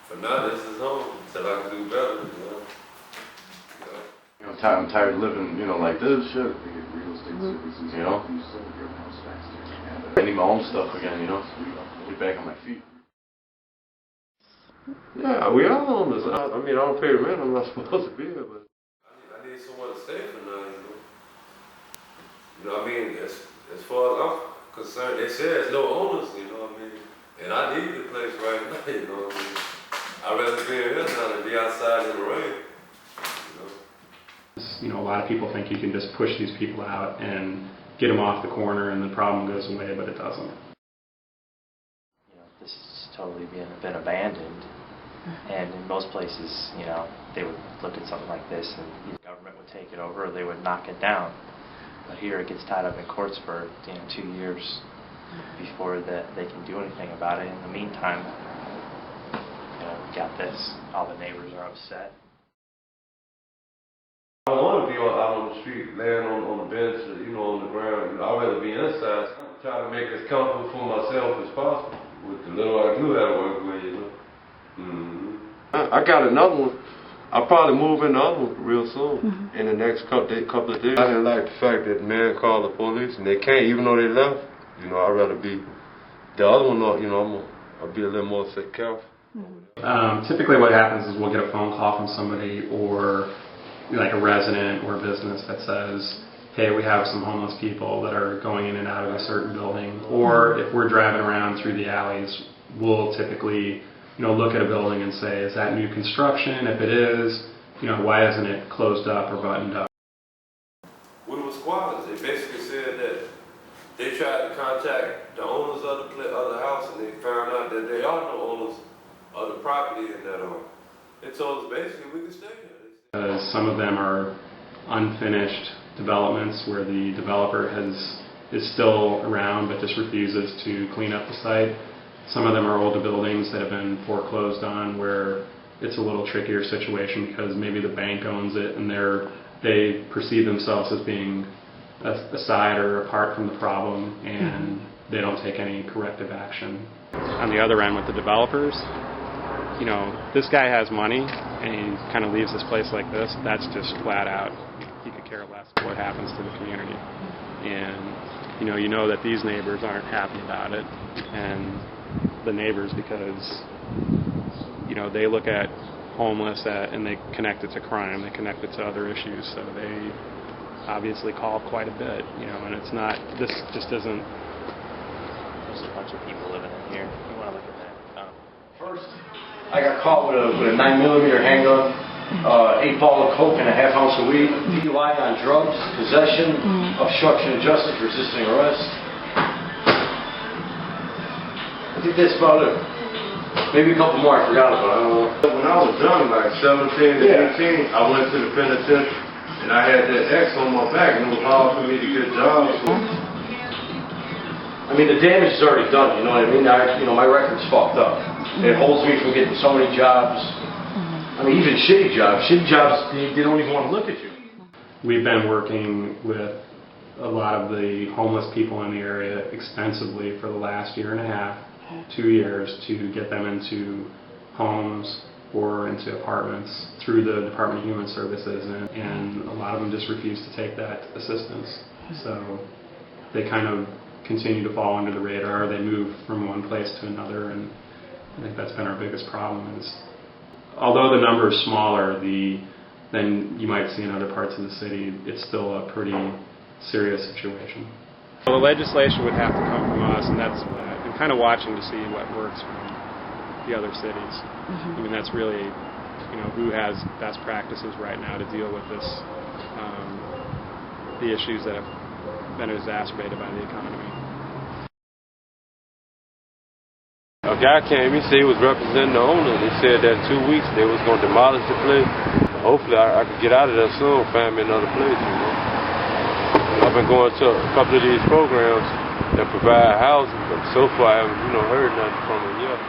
But now this is home until I can do better, I'm tired of living, like this shit. You know? I need my own stuff again, Get back on my feet. Yeah, we all owners. I don't pay rent. I'm not supposed to be here, but I need somewhere to stay for now, as far as I'm concerned, they say there's no owners, and I need the place right now, I'd rather be in here now than be outside in the rain, A lot of people think you can just push these people out and get them off the corner and the problem goes away, but it doesn't. This has totally been abandoned, and in most places, they would look at something like this and the government would take it over or they would knock it down. But here it gets tied up in courts for 2 years before they can do anything about it. In the meantime, we got this. All the neighbors are upset. I don't want to be out on the street, laying on the bench, on the ground. I'd rather be inside. Try to make it as comfortable for myself as possible with the little I do have to work with, I got another one. I'll probably move in the other one real soon, in the next couple of days. I didn't like the fact that the man called the police and they can't, even though they left. I'd rather be the other one. I'll be a little more careful. Typically, what happens is we'll get a phone call from somebody or like a resident or a business that says, hey, we have some homeless people that are going in and out of a certain building. Or if we're driving around through the alleys, we'll typically look at a building and say, is that new construction? If it is, why isn't it closed up or buttoned up? When it was squatters, they basically said that they tried to contact the owners of the house and they found out that there are no owners of the property and that they told us basically we could stay there. Some of them are unfinished developments where the developer is still around but just refuses to clean up the site. Some of them are older buildings that have been foreclosed on where it's a little trickier situation because maybe the bank owns it and they perceive themselves as being aside or apart from the problem and they don't take any corrective action. On the other end with the developers, this guy has money and he kind of leaves this place like this. That's just flat out. He could care less what happens to the community. And you know that these neighbors aren't happy about it, and the neighbors, because they look at homeless and they connect it to crime, they connect it to other issues, so they obviously call quite a bit, and it's not, this just isn't. There's a bunch of people living in here. You want to look at that? First, I got caught with a 9mm handgun, 8 balls of coke and a half ounce of weed, DUI on drugs, possession, obstruction of justice, resisting arrest. I think that's about it. Maybe a couple more I forgot about, I don't know. When I was young, like 17 to 18, I went to the penitentiary and I had that X on my back and it was hard for me to get jobs. The damage is already done, you know what I mean? My record's fucked up. It holds me from getting so many jobs. Even shitty jobs. Shitty jobs, they don't even want to look at you. We've been working with a lot of the homeless people in the area extensively for the last 1.5 years, 2 years, to get them into homes or into apartments through the Department of Human Services, and a lot of them just refuse to take that assistance. So they kind of continue to fall under the radar. They move from one place to another, and I think that's been our biggest problem. Is although the number is smaller than you might see in other parts of the city, it's still a pretty serious situation. Well, the legislation would have to come from us, and that's I'm kind of watching to see what works from the other cities. That's really, who has best practices right now to deal with this, the issues that have been exacerbated by the economy. A guy came, he said he was representing the owner. He said that in 2 weeks they was going to demolish the place. Hopefully I could get out of there soon, find me another place. I've been going to a couple of these programs that provide housing, but so far I haven't heard nothing from them yet.